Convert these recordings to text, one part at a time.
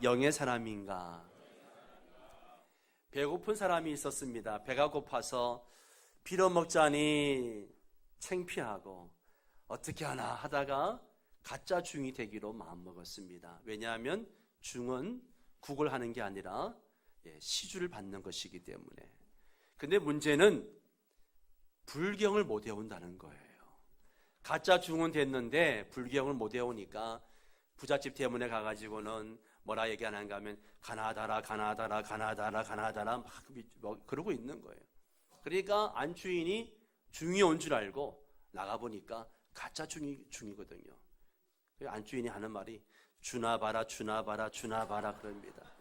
영의 사람인가? 배고픈 사람이 있었습니다. 배가 고파서 빌어먹자니 창피하고 어떻게 하나 하다가 가짜 중이 되기로 마음먹었습니다. 왜냐하면 중은 국을 하는 게 아니라 시주를 받는 것이기 때문에. 근데 문제는 불경을 못 외운다는 거예요. 가짜 중은 됐는데 불경을 못 외우니까 부잣집 대문에 가가지고는 뭐라 얘기하는가 하면 가나다라 가나다라 가나다라 가나다라 막 그러고 있는 거예요. 그러니까 안주인이 중이 온 줄 알고 나가보니까 가짜 중이거든요. 안주인이 하는 말이 주나봐라 주나봐라 주나봐라 그럽니다.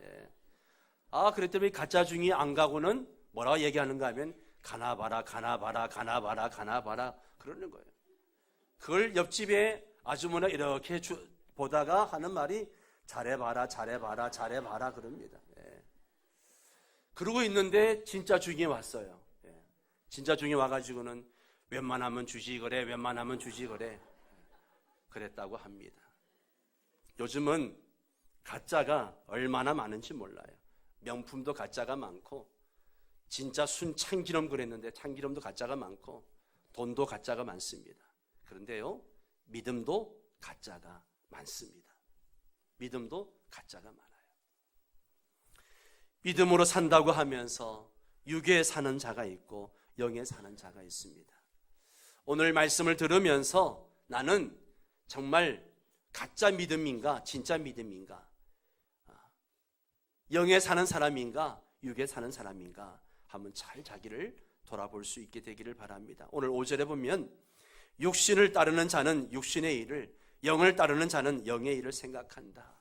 그랬더니 가짜 중이 안 가고는 뭐라고 얘기하는가 하면 가나봐라 가나봐라 가나봐라 가나봐라 그러는 거예요. 그걸 옆집에 아주머니가 이렇게 보다가 하는 말이 잘해봐라 잘해봐라 잘해봐라 그럽니다. 그러고 있는데 진짜 중이 왔어요. 진짜 중이 와가지고는 웬만하면 주지 그래 웬만하면 주지 그래 그랬다고 합니다. 요즘은 가짜가 얼마나 많은지 몰라요. 명품도 가짜가 많고 진짜 순 참기름 그랬는데 참기름도 가짜가 많고 돈도 가짜가 많습니다. 그런데요, 믿음도 가짜가 많습니다. 믿음도 가짜가 많아요. 믿음으로 산다고 하면서 육에 사는 자가 있고 영에 사는 자가 있습니다. 오늘 말씀을 들으면서 나는 정말 가짜 믿음인가 진짜 믿음인가, 영에 사는 사람인가 육에 사는 사람인가 한번 잘 자기를 돌아볼 수 있게 되기를 바랍니다. 오늘 5절에 보면 육신을 따르는 자는 육신의 일을, 영을 따르는 자는 영의 일을 생각한다.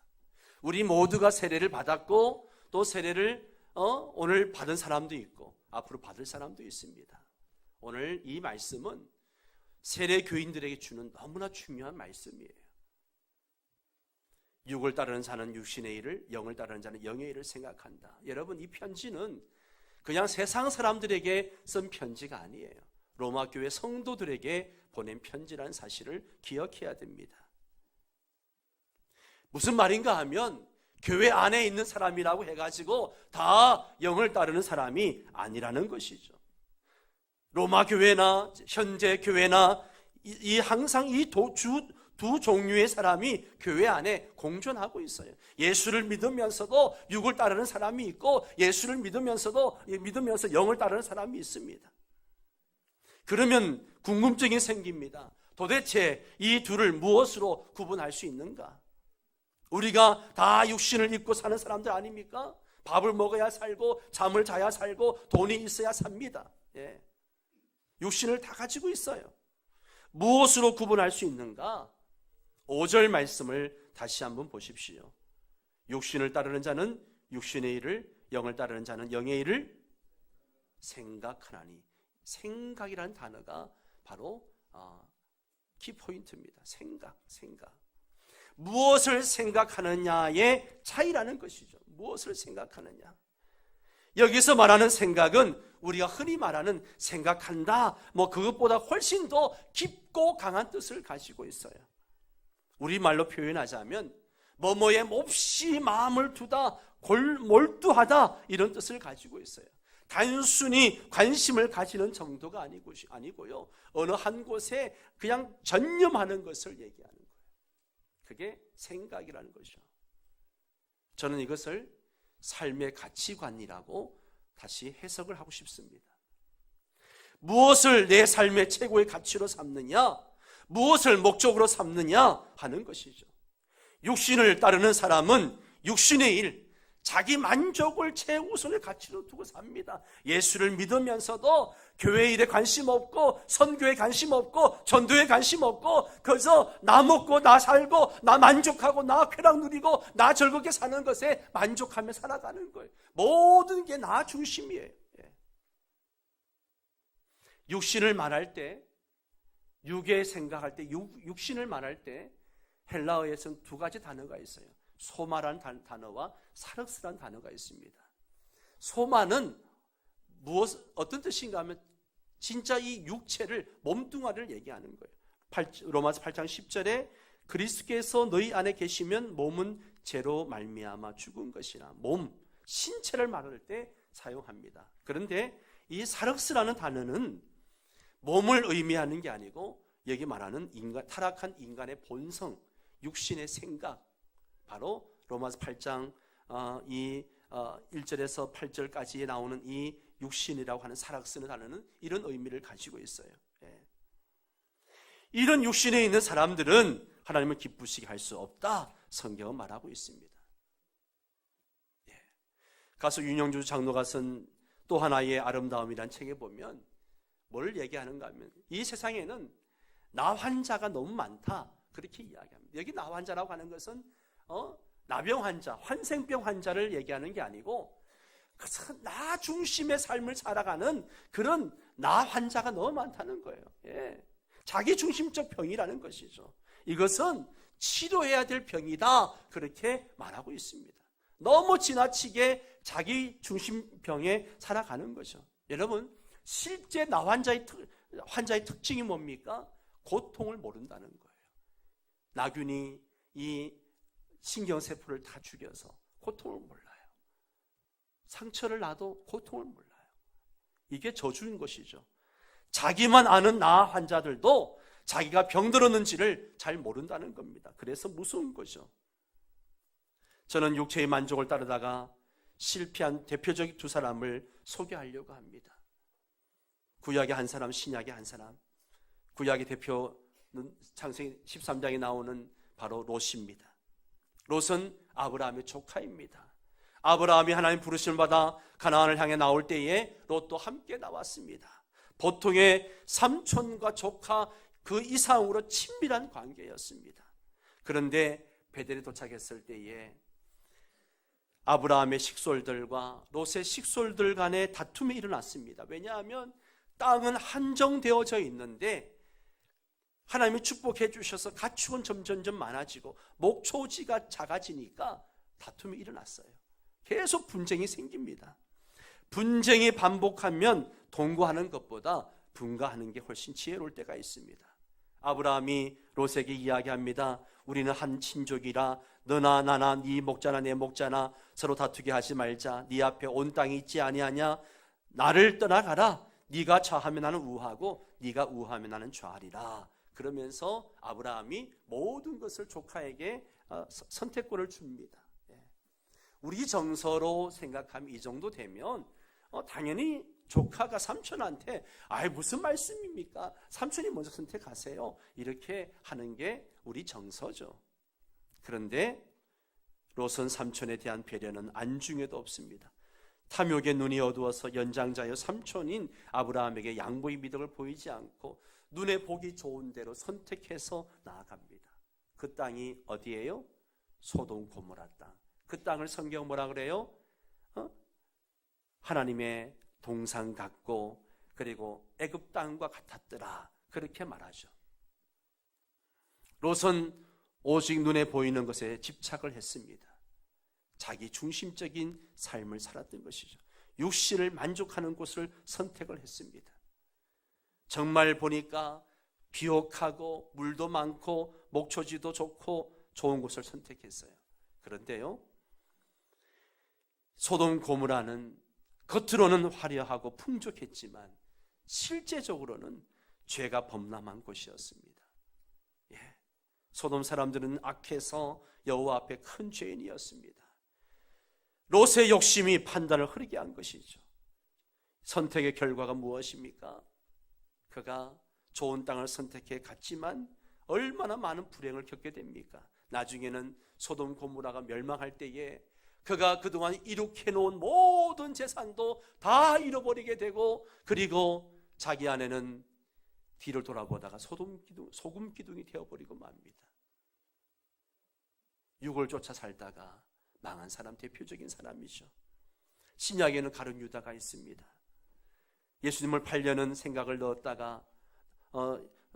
우리 모두가 세례를 받았고 또 세례를 오늘 받은 사람도 있고 앞으로 받을 사람도 있습니다. 오늘 이 말씀은 세례 교인들에게 주는 너무나 중요한 말씀이에요. 육을 따르는 자는 육신의 일을, 영을 따르는 자는 영의 일을 생각한다. 여러분, 이 편지는 그냥 세상 사람들에게 쓴 편지가 아니에요. 로마 교회 성도들에게 보낸 편지라는 사실을 기억해야 됩니다. 무슨 말인가 하면 교회 안에 있는 사람이라고 해가지고 다 영을 따르는 사람이 아니라는 것이죠. 로마 교회나 현재 교회나 항상 이 두 종류의 사람이 교회 안에 공존하고 있어요. 예수를 믿으면서도 육을 따르는 사람이 있고 예수를 믿으면서 영을 따르는 사람이 있습니다. 그러면 궁금증이 생깁니다. 도대체 이 둘을 무엇으로 구분할 수 있는가? 우리가 다 육신을 입고 사는 사람들 아닙니까? 밥을 먹어야 살고 잠을 자야 살고 돈이 있어야 삽니다. 육신을 다 가지고 있어요. 무엇으로 구분할 수 있는가? 5절 말씀을 다시 한번 보십시오. 육신을 따르는 자는 육신의 일을, 영을 따르는 자는 영의 일을 생각하나니. 생각이라는 단어가 바로 키포인트입니다. 생각. 무엇을 생각하느냐의 차이라는 것이죠. 무엇을 생각하느냐. 여기서 말하는 생각은 우리가 흔히 말하는 생각한다, 그것보다 훨씬 더 깊고 강한 뜻을 가지고 있어요. 우리말로 표현하자면 뭐뭐에 몹시 마음을 두다, 몰두하다 이런 뜻을 가지고 있어요. 단순히 관심을 가지는 정도가 아니고요. 어느 한 곳에 그냥 전념하는 것을 얘기하는 거예요. 그게 생각이라는 것이죠. 저는 이것을 삶의 가치관이라고 다시 해석을 하고 싶습니다. 무엇을 내 삶의 최고의 가치로 삼느냐, 무엇을 목적으로 삼느냐 하는 것이죠. 육신을 따르는 사람은 육신의 일, 자기 만족을 최우선의 가치로 두고 삽니다. 예수를 믿으면서도 교회 일에 관심 없고 선교에 관심 없고 전도에 관심 없고 그래서 나 먹고 나 살고 나 만족하고 나 쾌락 누리고 나 즐겁게 사는 것에 만족하며 살아가는 거예요. 모든 게 나 중심이에요. 육신을 말할 때, 육의 생각할 때, 육신을 말할 때 헬라어에서는 두 가지 단어가 있어요. 소마라는 단어와 사륵스라는 단어가 있습니다. 소마는 어떤 뜻인가 하면 진짜 이 육체를, 몸뚱아리를 얘기하는 거예요. 로마서 8장 10절에 그리스도께서 너희 안에 계시면 몸은 죄로 말미암아 죽은 것이나 몸, 신체를 말할 때 사용합니다. 그런데 이 사륵스라는 단어는 몸을 의미하는 게 아니고 여기 말하는 타락한 인간의 본성, 육신의 생각, 바로 로마서 8장 1절에서 8절까지 나오는 이 육신이라고 하는 사락스는 단어는 이런 의미를 가지고 있어요. 이런 육신에 있는 사람들은 하나님을 기쁘시게 할 수 없다, 성경은 말하고 있습니다. 가수 윤영주 장로가 쓴 또 하나의 아름다움이란 책에 보면 뭘 얘기하는가 하면 이 세상에는 나 환자가 너무 많다, 그렇게 이야기합니다. 여기 나 환자라고 하는 것은 나병 환자, 환생병 환자를 얘기하는 게 아니고 나 중심의 삶을 살아가는 그런 나 환자가 너무 많다는 거예요. 자기 중심적 병이라는 것이죠. 이것은 치료해야 될 병이다, 그렇게 말하고 있습니다. 너무 지나치게 자기 중심병에 살아가는 거죠. 여러분, 실제 나 환자의 특징이 뭡니까? 고통을 모른다는 거예요. 나균이 이 신경세포를 다 죽여서 고통을 몰라요. 상처를 놔도 고통을 몰라요. 이게 저주인 것이죠. 자기만 아는 나 환자들도 자기가 병들었는지를 잘 모른다는 겁니다. 그래서 무서운 거죠. 저는 육체의 만족을 따르다가 실패한 대표적인 두 사람을 소개하려고 합니다. 구약의 한 사람, 신약의 한 사람. 구약의 대표는 창세기 13장에 나오는 바로 롯입니다. 롯은 아브라함의 조카입니다. 아브라함이 하나님 부르심을 받아 가나안을 향해 나올 때에 롯도 함께 나왔습니다. 보통의 삼촌과 조카 그 이상으로 친밀한 관계였습니다. 그런데 베델에 도착했을 때에 아브라함의 식솔들과 롯의 식솔들 간의 다툼이 일어났습니다. 왜냐하면 땅은 한정되어져 있는데 하나님이 축복해 주셔서 가축은 점점 많아지고 목초지가 작아지니까 다툼이 일어났어요. 계속 분쟁이 생깁니다. 분쟁이 반복하면 동거하는 것보다 분가하는 게 훨씬 지혜로울 때가 있습니다. 아브라함이 롯에게 이야기합니다. 우리는 한 친족이라 너나 나나 네 목자나 내 목자나 서로 다투게 하지 말자. 네 앞에 온 땅이 있지 아니하냐? 나를 떠나가라. 네가 좌하면 나는 우하고 네가 우하면 나는 좌하리라. 그러면서 아브라함이 모든 것을 조카에게 선택권을 줍니다. 우리 정서로 생각하면 이 정도 되면 당연히 조카가 삼촌한테 무슨 말씀입니까? 삼촌이 먼저 선택하세요. 이렇게 하는 게 우리 정서죠. 그런데 롯은 삼촌에 대한 배려는 안중에도 없습니다. 탐욕의 눈이 어두워서 연장자여 삼촌인 아브라함에게 양보의 미덕을 보이지 않고 눈에 보기 좋은 대로 선택해서 나아갑니다. 그 땅이 어디예요? 소돔 고모라 땅. 그 땅을 성경 뭐라 그래요? 하나님의 동상 같고 그리고 애굽 땅과 같았더라, 그렇게 말하죠. 롯은 오직 눈에 보이는 것에 집착을 했습니다. 자기 중심적인 삶을 살았던 것이죠. 육신을 만족하는 곳을 선택을 했습니다. 정말 보니까 비옥하고 물도 많고 목초지도 좋고 좋은 곳을 선택했어요. 그런데요, 소돔 고모라는 겉으로는 화려하고 풍족했지만 실제적으로는 죄가 범람한 곳이었습니다. 소돔 사람들은 악해서 여호와 앞에 큰 죄인이었습니다. 롯의 욕심이 판단을 흐리게 한 것이죠. 선택의 결과가 무엇입니까? 그가 좋은 땅을 선택해 갔지만 얼마나 많은 불행을 겪게 됩니까? 나중에는 소돔 고모라가 멸망할 때에 그가 그동안 이룩해 놓은 모든 재산도 다 잃어버리게 되고, 그리고 자기 아내는 뒤를 돌아보다가 소금 기둥이 되어버리고 맙니다. 육을 쫓아 살다가 망한 사람, 대표적인 사람이죠. 신약에는 가룟 유다가 있습니다. 예수님을 팔려는 생각을 넣었다가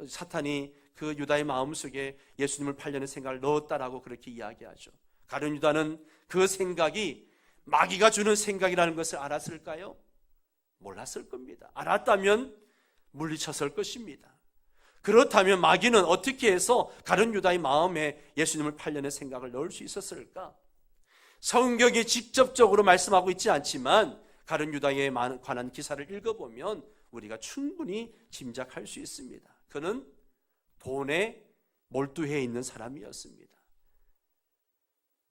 사탄이 그 유다의 마음속에 예수님을 팔려는 생각을 넣었다라고 그렇게 이야기하죠. 가룟 유다는 그 생각이 마귀가 주는 생각이라는 것을 알았을까요? 몰랐을 겁니다. 알았다면 물리쳤을 것입니다. 그렇다면 마귀는 어떻게 해서 가룟 유다의 마음에 예수님을 팔려는 생각을 넣을 수 있었을까? 성경이 직접적으로 말씀하고 있지 않지만 가룟 유다에 관한 기사를 읽어보면 우리가 충분히 짐작할 수 있습니다. 그는 돈에 몰두해 있는 사람이었습니다.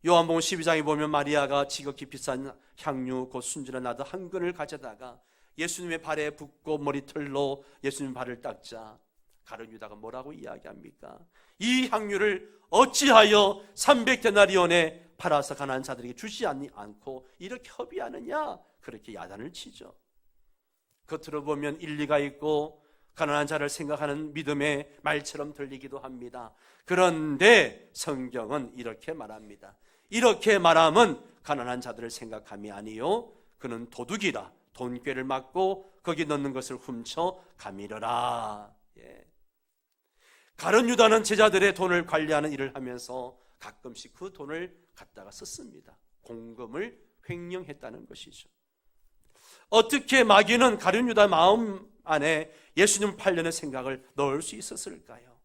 요한복음 12장에 보면 마리아가 지극히 비싼 향유 곧 순진한 나드 한 근을 가져다가 예수님의 발에 붓고 머리털로 예수님 발을 닦자 가룟 유다가 뭐라고 이야기합니까? 이 향유를 어찌하여 300데나리온에 팔아서 가난한 자들에게 주지 않고 이렇게 허비하느냐? 그렇게 야단을 치죠. 겉으로 보면 일리가 있고 가난한 자를 생각하는 믿음의 말처럼 들리기도 합니다. 그런데 성경은 이렇게 말합니다. 이렇게 말하면 가난한 자들을 생각함이 아니요 그는 도둑이라 돈꾀를 맞고 거기 넣는 것을 훔쳐 가밀어라. 가룟 유다는 제자들의 돈을 관리하는 일을 하면서 가끔씩 그 돈을 갖다가 썼습니다. 공금을 횡령했다는 것이죠. 어떻게 마귀는 가룟 유다 마음 안에 예수님 팔려는 생각을 넣을 수 있었을까요?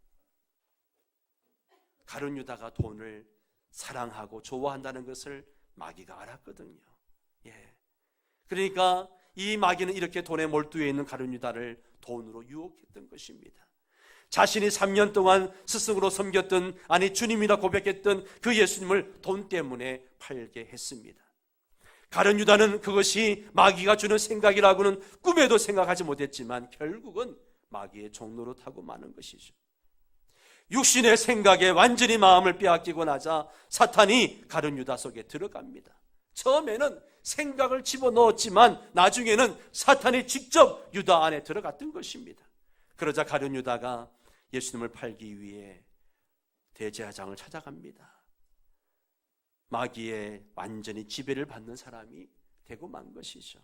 가룟 유다가 돈을 사랑하고 좋아한다는 것을 마귀가 알았거든요. 그러니까 이 마귀는 이렇게 돈에 몰두해 있는 가룟 유다를 돈으로 유혹했던 것입니다. 자신이 3년 동안 스승으로 섬겼던, 아니 주님이라 고백했던 그 예수님을 돈 때문에 팔게 했습니다. 가룟 유다는 그것이 마귀가 주는 생각이라고는 꿈에도 생각하지 못했지만 결국은 마귀의 종로로 타고 마는 것이죠. 육신의 생각에 완전히 마음을 빼앗기고 나자 사탄이 가룟 유다 속에 들어갑니다. 처음에는 생각을 집어넣었지만 나중에는 사탄이 직접 유다 안에 들어갔던 것입니다. 그러자 가룟 유다가 예수님을 팔기 위해 대제사장을 찾아갑니다. 마귀의 완전히 지배를 받는 사람이 되고 만 것이죠.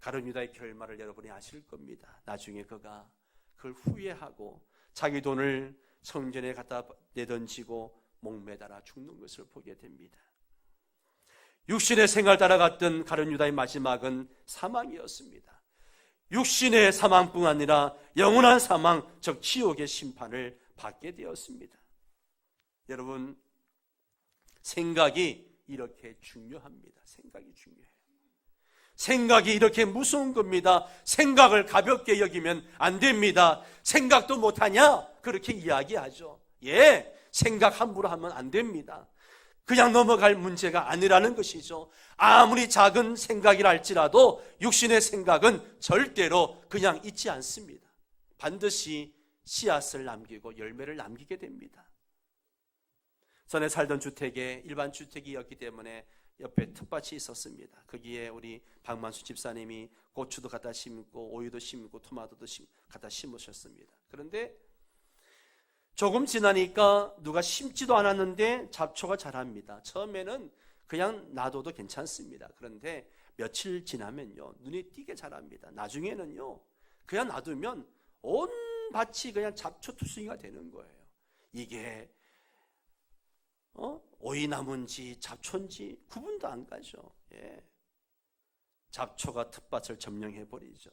가룟 유다의 결말을 여러분이 아실 겁니다. 나중에 그가 그걸 후회하고 자기 돈을 성전에 갖다 내던지고 목매달아 죽는 것을 보게 됩니다. 육신의 생활 따라갔던 가룟 유다의 마지막은 사망이었습니다. 육신의 사망뿐 아니라 영원한 사망, 즉 지옥의 심판을 받게 되었습니다. 여러분, 생각이 이렇게 중요합니다. 생각이 중요해요. 생각이 이렇게 무서운 겁니다. 생각을 가볍게 여기면 안 됩니다. 생각도 못하냐? 그렇게 이야기하죠. 생각 함부로 하면 안 됩니다. 그냥 넘어갈 문제가 아니라는 것이죠. 아무리 작은 생각이라 할지라도 육신의 생각은 절대로 그냥 있지 않습니다. 반드시 씨앗을 남기고 열매를 남기게 됩니다. 전에 살던 주택에 일반 주택이었기 때문에 옆에 텃밭이 있었습니다. 거기에 우리 박만수 집사님이 고추도 갖다 심고 오이도 심고 토마토도 갖다 심으셨습니다. 그런데 조금 지나니까 누가 심지도 않았는데 잡초가 자랍니다. 처음에는 그냥 놔둬도 괜찮습니다. 그런데 며칠 지나면요 눈에 띄게 자랍니다. 나중에는요 그냥 놔두면 온 밭이 그냥 잡초투성이가 되는 거예요. 이게 오이나무인지 잡초인지 구분도 안 가죠. 잡초가 텃밭을 점령해버리죠.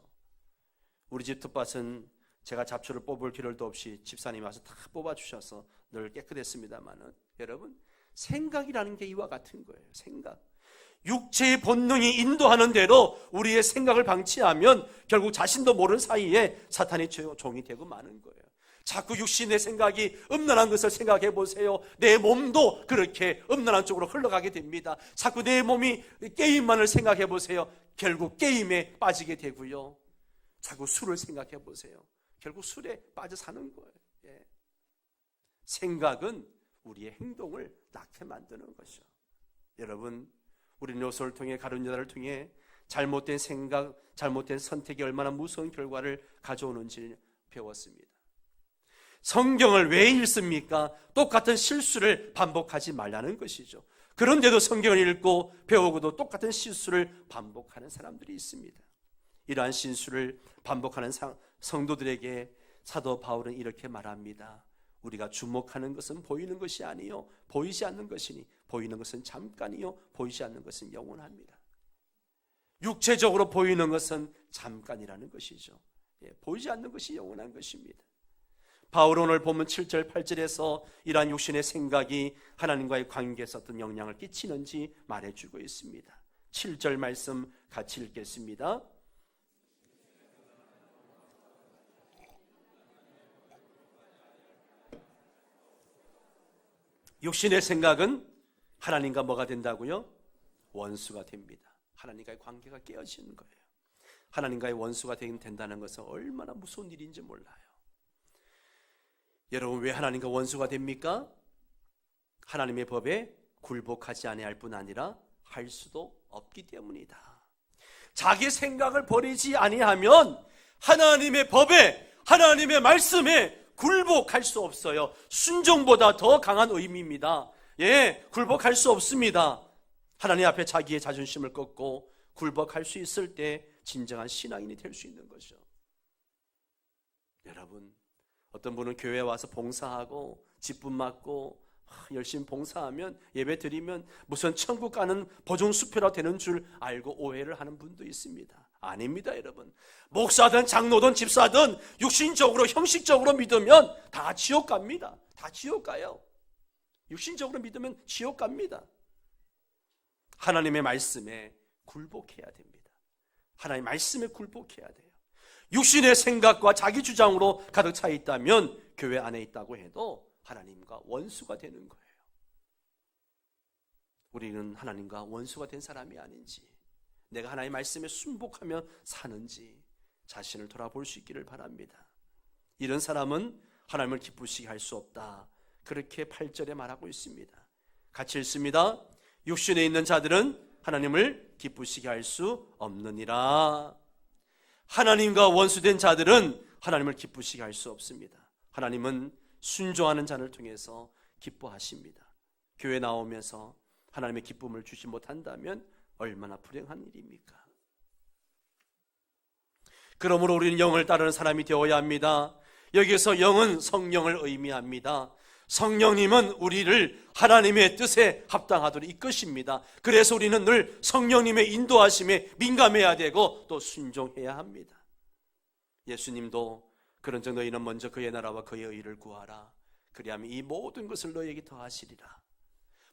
우리 집 텃밭은 제가 잡초를 뽑을 필요도 없이 집사님이 와서 다 뽑아주셔서 늘 깨끗했습니다만은 여러분, 생각이라는 게 이와 같은 거예요. 생각. 육체의 본능이 인도하는 대로 우리의 생각을 방치하면 결국 자신도 모르는 사이에 사탄의 종이 되고 마는 거예요. 자꾸 육신의 생각이 음란한 것을 생각해 보세요. 내 몸도 그렇게 음란한 쪽으로 흘러가게 됩니다. 자꾸 내 몸이 게임만을 생각해 보세요. 결국 게임에 빠지게 되고요. 자꾸 술을 생각해 보세요. 결국 술에 빠져 사는 거예요. 생각은 우리의 행동을 낳게 만드는 것이죠. 여러분, 우리는 요소를 통해 가룟 유다를 통해 잘못된 생각, 잘못된 선택이 얼마나 무서운 결과를 가져오는지 배웠습니다. 성경을 왜 읽습니까? 똑같은 실수를 반복하지 말라는 것이죠. 그런데도 성경을 읽고 배우고도 똑같은 실수를 반복하는 사람들이 있습니다. 이러한 실수를 반복하는 성도들에게 사도 바울은 이렇게 말합니다. 우리가 주목하는 것은 보이는 것이 아니요 보이지 않는 것이니 보이는 것은 잠깐이요 보이지 않는 것은 영원합니다. 육체적으로 보이는 것은 잠깐이라는 것이죠. 보이지 않는 것이 영원한 것입니다. 바울은 오늘 본문 7절 8절에서 이러한 육신의 생각이 하나님과의 관계에서 어떤 영향을 끼치는지 말해주고 있습니다. 7절 말씀 같이 읽겠습니다. 육신의 생각은 하나님과 뭐가 된다고요? 원수가 됩니다. 하나님과의 관계가 깨어지는 거예요. 하나님과의 원수가 된다는 것은 얼마나 무서운 일인지 몰라요. 여러분, 왜 하나님과 원수가 됩니까? 하나님의 법에 굴복하지 아니할 뿐 아니라 할 수도 없기 때문이다. 자기 생각을 버리지 아니하면 하나님의 법에, 하나님의 말씀에 굴복할 수 없어요. 순종보다 더 강한 의미입니다. 굴복할 수 없습니다. 하나님 앞에 자기의 자존심을 꺾고 굴복할 수 있을 때 진정한 신앙인이 될 수 있는 거죠. 여러분, 어떤 분은 교회에 와서 봉사하고 직분 맡고 열심히 봉사하면, 예배 드리면 무슨 천국 가는 보증수표라 되는 줄 알고 오해를 하는 분도 있습니다. 아닙니다, 여러분. 목사든 장로든 집사든 육신적으로 형식적으로 믿으면 다 지옥 갑니다. 다 지옥 가요. 육신적으로 믿으면 지옥 갑니다. 하나님의 말씀에 굴복해야 됩니다. 하나님의 말씀에 굴복해야 돼요. 육신의 생각과 자기 주장으로 가득 차 있다면 교회 안에 있다고 해도 하나님과 원수가 되는 거예요. 우리는 하나님과 원수가 된 사람이 아닌지, 내가 하나님의 말씀에 순복하며 사는지 자신을 돌아볼 수 있기를 바랍니다. 이런 사람은 하나님을 기쁘시게 할 수 없다. 그렇게 8절에 말하고 있습니다. 같이 읽습니다. 육신에 있는 자들은 하나님을 기쁘시게 할 수 없느니라. 하나님과 원수된 자들은 하나님을 기쁘시게 할 수 없습니다. 하나님은 순종하는 자를 통해서 기뻐하십니다. 교회 나오면서 하나님의 기쁨을 주지 못한다면 얼마나 불행한 일입니까? 그러므로 우리는 영을 따르는 사람이 되어야 합니다. 여기서 영은 성령을 의미합니다. 성령님은 우리를 하나님의 뜻에 합당하도록 이끄십니다. 그래서 우리는 늘 성령님의 인도하심에 민감해야 되고 또 순종해야 합니다. 예수님도 그런즉 너희는 먼저 그의 나라와 그의 의를 구하라. 그리하면 이 모든 것을 너희에게 더하시리라.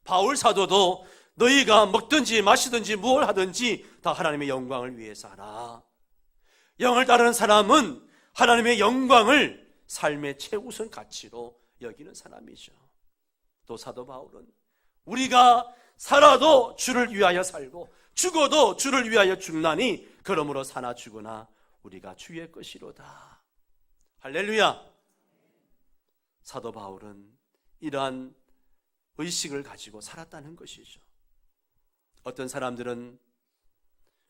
바울 사도도 너희가 먹든지 마시든지 무엇 하든지 다 하나님의 영광을 위해서 하라. 영을 따르는 사람은 하나님의 영광을 삶의 최우선 가치로 여기는 사람이죠. 또 사도 바울은 우리가 살아도 주를 위하여 살고 죽어도 주를 위하여 죽나니 그러므로 사나 죽으나 우리가 주의 것이로다. 할렐루야. 사도 바울은 이러한 의식을 가지고 살았다는 것이죠. 어떤 사람들은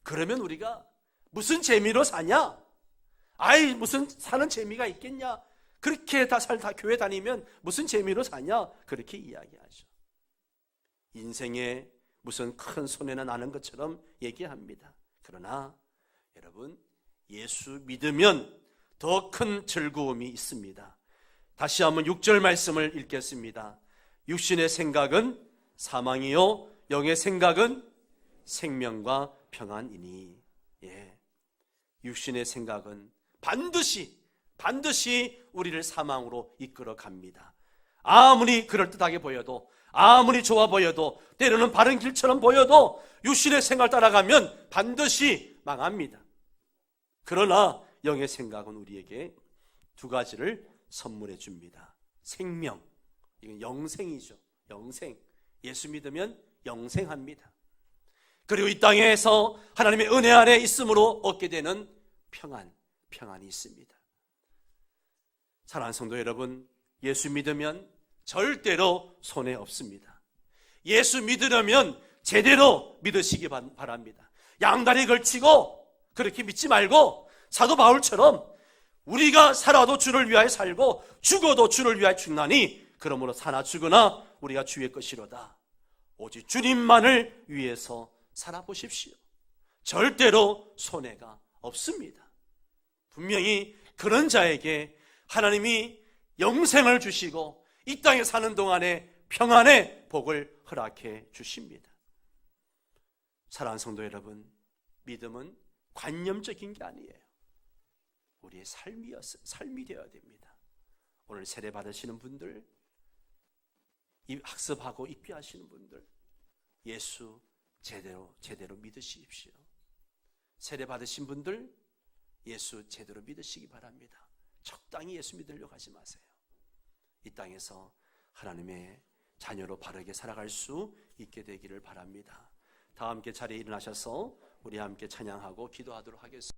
그러면 우리가 무슨 재미로 사냐? 아이, 무슨 사는 재미가 있겠냐? 그렇게 다 교회 다니면 무슨 재미로 사냐? 그렇게 이야기하죠. 인생에 무슨 큰 손해나 나는 것처럼 얘기합니다. 그러나 여러분, 예수 믿으면 더 큰 즐거움이 있습니다. 다시 한번 6절 말씀을 읽겠습니다. 육신의 생각은 사망이요 영의 생각은 생명과 평안이니. 육신의 생각은 반드시 우리를 사망으로 이끌어 갑니다. 아무리 그럴듯하게 보여도, 아무리 좋아 보여도, 때로는 바른 길처럼 보여도 육신의 생각을 따라가면 반드시 망합니다. 그러나 영의 생각은 우리에게 두 가지를 선물해 줍니다. 생명, 이건 영생이죠. 영생. 예수 믿으면 영생합니다. 그리고 이 땅에서 하나님의 은혜 아래 있음으로 얻게 되는 평안이 있습니다. 사랑하는 성도 여러분, 예수 믿으면 절대로 손해 없습니다. 예수 믿으려면 제대로 믿으시기 바랍니다. 양다리 걸치고 그렇게 믿지 말고 사도 바울처럼 우리가 살아도 주를 위하여 살고 죽어도 주를 위하여 죽나니 그러므로 사나 죽으나 우리가 주의 것이로다. 오직 주님만을 위해서 살아보십시오. 절대로 손해가 없습니다. 분명히 그런 자에게 하나님이 영생을 주시고 이 땅에 사는 동안에 평안의 복을 허락해 주십니다. 사랑하는 성도 여러분, 믿음은 관념적인 게 아니에요. 우리의 삶이 되어야 됩니다. 오늘 세례 받으시는 분들, 학습하고 입교하시는 분들, 예수 제대로 믿으십시오. 세례 받으신 분들, 예수 제대로 믿으시기 바랍니다. 적당히 예수 믿으려고 하지 마세요. 이 땅에서 하나님의 자녀로 바르게 살아갈 수 있게 되기를 바랍니다. 다 함께 자리에 일어나셔서 우리 함께 찬양하고 기도하도록 하겠습니다.